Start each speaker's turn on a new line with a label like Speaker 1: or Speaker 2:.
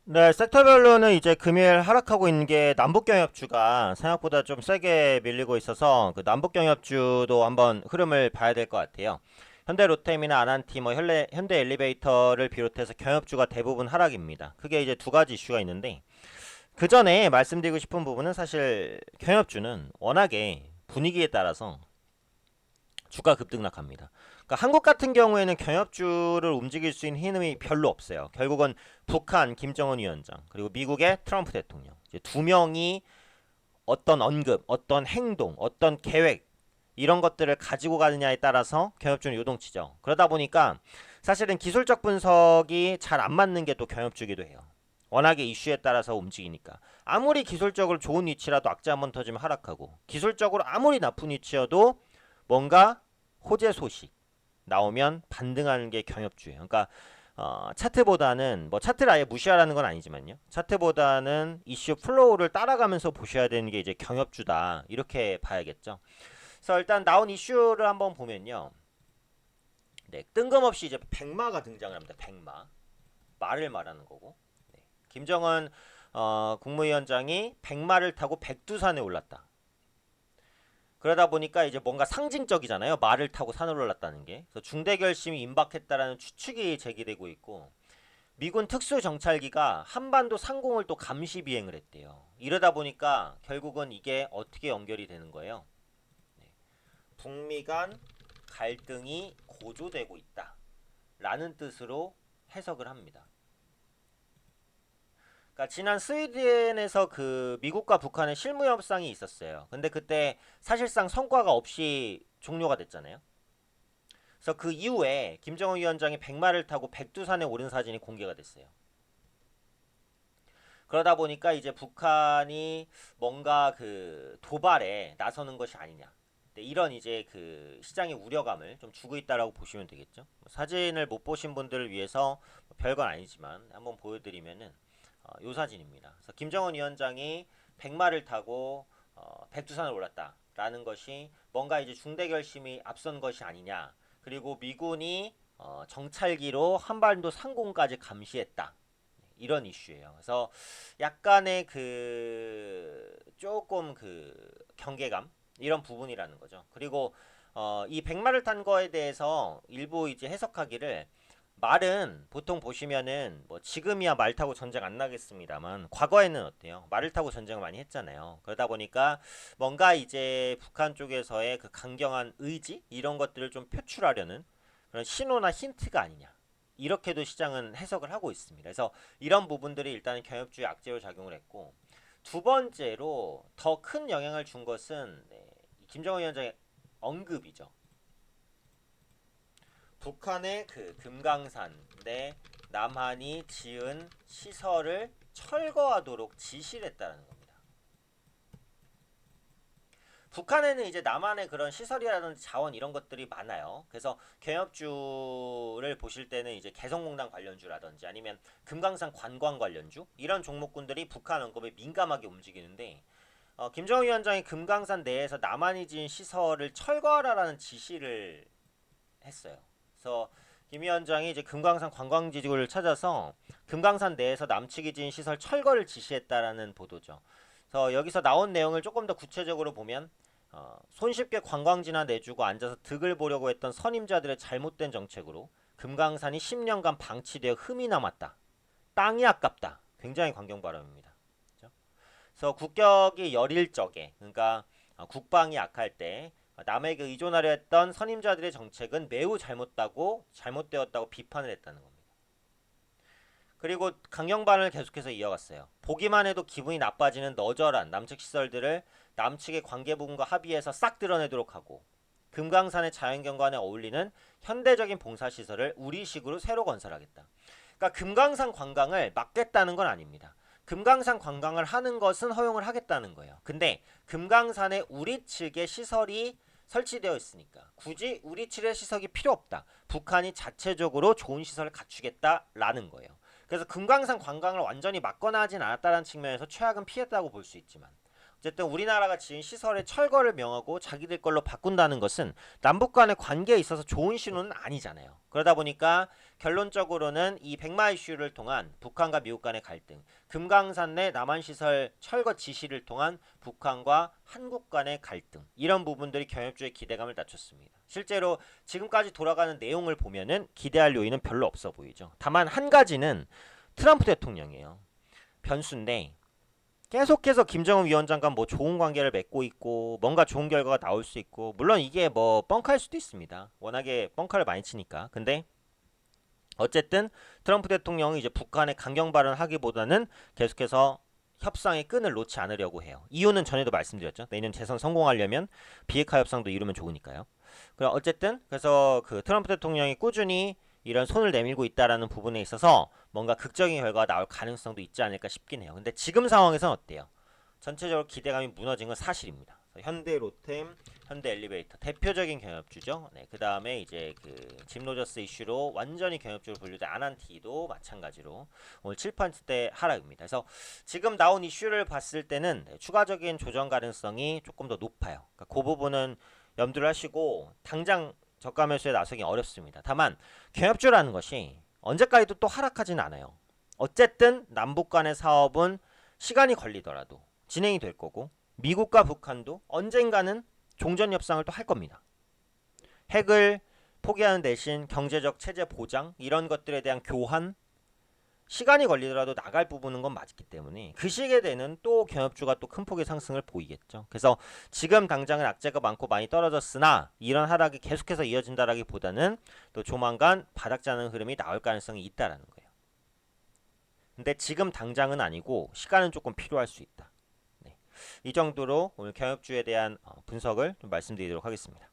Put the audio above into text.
Speaker 1: 네, 섹터별로는 이제 금일 하락하고 있는 게 남북경협주가 생각보다 좀 세게 밀리고 있어서 그 남북경협주도 한번 흐름을 봐야 될 것 같아요. 현대로템이나 아난티, 현대엘리베이터를 비롯해서 경협주가 대부분 하락입니다. 크게 이제 두 가지 이슈가 있는데 그 전에 말씀드리고 싶은 부분은 사실 경협주는 워낙에 분위기에 따라서 주가 급등락합니다. 그러니까 한국 같은 경우에는 경협주를 움직일 수 있는 힘이 별로 없어요. 결국은 북한 김정은 위원장 그리고 미국의 트럼프 대통령 이제 두 명이 어떤 언급, 어떤 행동, 어떤 계획 이런 것들을 가지고 가느냐에 따라서 경협주는 요동치죠. 그러다 보니까 사실은 기술적 분석이 잘 안 맞는 게 또 경협주기도 해요. 워낙에 이슈에 따라서 움직이니까 아무리 기술적으로 좋은 위치라도 악재 한번 터지면 하락하고 기술적으로 아무리 나쁜 위치여도 뭔가 호재 소식 나오면 반등하는 게 경협주예요. 그러니까 차트보다는 뭐 차트를 아예 무시하라는 건 아니지만요. 차트보다는 이슈 플로우를 따라가면서 보셔야 되는 게 이제 경협주다. 이렇게 봐야겠죠. 그래서 일단 나온 이슈를 한번 보면요. 네, 뜬금없이 이제 백마가 등장을 합니다. 백마. 말을 말하는 거고. 네. 김정은 국무위원장이 백마를 타고 백두산에 올랐다. 그러다 보니까 이제 뭔가 상징적이잖아요. 말을 타고 산을 올랐다는 게. 그래서 중대 결심이 임박했다라는 추측이 제기되고 있고 미군 특수정찰기가 한반도 상공을 또 감시 비행을 했대요. 이러다 보니까 결국은 이게 어떻게 연결이 되는 거예요? 네. 북미 간 갈등이 고조되고 있다. 라는 뜻으로 해석을 합니다. 그러니까 지난 스웨덴에서 그 미국과 북한의 실무 협상이 있었어요. 근데 그때 사실상 성과가 없이 종료가 됐잖아요. 그래서 그 이후에 김정은 위원장이 백마를 타고 백두산에 오른 사진이 공개가 됐어요. 그러다 보니까 이제 북한이 뭔가 그 도발에 나서는 것이 아니냐. 이런 이제 그 시장의 우려감을 좀 주고 있다라고 보시면 되겠죠. 사진을 못 보신 분들을 위해서 별건 아니지만 한번 보여드리면은 요 사진입니다. 그래서 김정은 위원장이 백마를 타고 백두산을 올랐다라는 것이 뭔가 이제 중대 결심이 앞선 것이 아니냐. 그리고 미군이 정찰기로 한반도 상공까지 감시했다. 이런 이슈예요. 그래서 약간의 그 조금 그 경계감 이런 부분이라는 거죠. 그리고 이 백마를 탄 거에 대해서 일부 이제 해석하기를 말은 보통 보시면은 뭐 지금이야 말 타고 전쟁 안 나겠습니다만 과거에는 어때요? 말을 타고 전쟁을 많이 했잖아요. 그러다 보니까 뭔가 이제 북한 쪽에서의 그 강경한 의지 이런 것들을 좀 표출하려는 그런 신호나 힌트가 아니냐. 이렇게도 시장은 해석을 하고 있습니다. 그래서 이런 부분들이 일단은 경협주의 악재로 작용을 했고 두 번째로 더 큰 영향을 준 것은 김정은 위원장의 언급이죠. 북한의 그 금강산 남한이 지은 시설을 철거하도록 지시를 했다는 겁니다. 북한에는 이제 남한의 그런 시설이라든지 자원 이런 것들이 많아요. 그래서 경협주를 보실 때는 이제 개성공단 관련주라든지 아니면 금강산 관광 관련주 이런 종목군들이 북한 언급에 민감하게 움직이는데 김정은 위원장이 금강산 내에서 남한이 지은 시설을 철거하라라는 지시를 했어요. 그래서 김 위원장이 이제 금강산 관광지구를 찾아서 금강산 내에서 남측이 지은 시설 철거를 지시했다라는 보도죠. 그래서 여기서 나온 내용을 조금 더 구체적으로 보면 손쉽게 관광지나 내주고 앉아서 득을 보려고 했던 선임자들의 잘못된 정책으로 금강산이 10년간 방치되어 흠이 남았다. 땅이 아깝다. 굉장히 강경 발언입니다. 그렇죠? 그래서 국격이 여릴 적에 그러니까 국방이 약할 때 남에게 의존하려 했던 선임자들의 정책은 매우 잘못되었다고 비판을 했다는 겁니다. 그리고 강경반을 계속해서 이어갔어요. 보기만 해도 기분이 나빠지는 너절한 남측 시설들을 남측의 관계부분과 합의해서 싹 드러내도록 하고 금강산의 자연경관에 어울리는 현대적인 봉사시설을 우리식으로 새로 건설하겠다. 그러니까 금강산 관광을 막겠다는 건 아닙니다. 금강산 관광을 하는 것은 허용을 하겠다는 거예요. 근데 금강산에 우리 측의 시설이 설치되어 있으니까 굳이 우리 측의 시설이 필요 없다. 북한이 자체적으로 좋은 시설을 갖추겠다라는 거예요. 그래서 금강산 관광을 완전히 막거나 하진 않았다는 측면에서 최악은 피했다고 볼 수 있지만 어쨌든 우리나라가 지은 시설의 철거를 명하고 자기들 걸로 바꾼다는 것은 남북 간의 관계에 있어서 좋은 신호는 아니잖아요. 그러다 보니까 결론적으로는 이 백마 이슈를 통한 북한과 미국 간의 갈등, 금강산 내 남한시설 철거 지시를 통한 북한과 한국 간의 갈등, 이런 부분들이 경협주의 기대감을 낮췄습니다. 실제로 지금까지 돌아가는 내용을 보면은 기대할 요인은 별로 없어 보이죠. 다만 한 가지는 트럼프 대통령이에요. 변수인데 계속해서 김정은 위원장과 뭐 좋은 관계를 맺고 있고 뭔가 좋은 결과가 나올 수 있고, 물론 이게 뭐 뻥카일 수도 있습니다. 워낙에 뻥카를 많이 치니까. 근데 어쨌든 트럼프 대통령이 이제 북한에 강경 발언하기보다는 계속해서 협상의 끈을 놓지 않으려고 해요. 이유는 전에도 말씀드렸죠. 내년 재선 성공하려면 비핵화 협상도 이루면 좋으니까요. 어쨌든 그래서 그 트럼프 대통령이 꾸준히 이런 손을 내밀고 있다라는 부분에 있어서 뭔가 극적인 결과가 나올 가능성도 있지 않을까 싶긴 해요. 근데 지금 상황에서는 어때요? 전체적으로 기대감이 무너진 건 사실입니다. 현대 로템, 현대 엘리베이터 대표적인 경협주죠. 네, 그 다음에 이제 그 짐 로저스 이슈로 완전히 경협주로 분류된 아난티도 마찬가지로 오늘 7%대 하락입니다. 그래서 지금 나온 이슈를 봤을 때는 추가적인 조정 가능성이 조금 더 높아요. 그러니까 그 부분은 염두를 하시고 당장 저가 매수에 나서기 어렵습니다. 다만 경협주라는 것이 언제까지도 또 하락하진 않아요. 어쨌든 남북 간의 사업은 시간이 걸리더라도 진행이 될 거고, 미국과 북한도 언젠가는 종전 협상을 또 할 겁니다. 핵을 포기하는 대신 경제적 체제 보장, 이런 것들에 대한 교환, 시간이 걸리더라도 나갈 부분은 건 맞기 때문에 그 시기에 되는 또 경협주가 또 큰 폭의 상승을 보이겠죠. 그래서 지금 당장은 악재가 많고 많이 떨어졌으나 이런 하락이 계속해서 이어진다라기보다는 또 조만간 바닥자는 흐름이 나올 가능성이 있다라는 거예요. 근데 지금 당장은 아니고 시간은 조금 필요할 수 있다. 네. 이 정도로 오늘 경협주에 대한 분석을 좀 말씀드리도록 하겠습니다.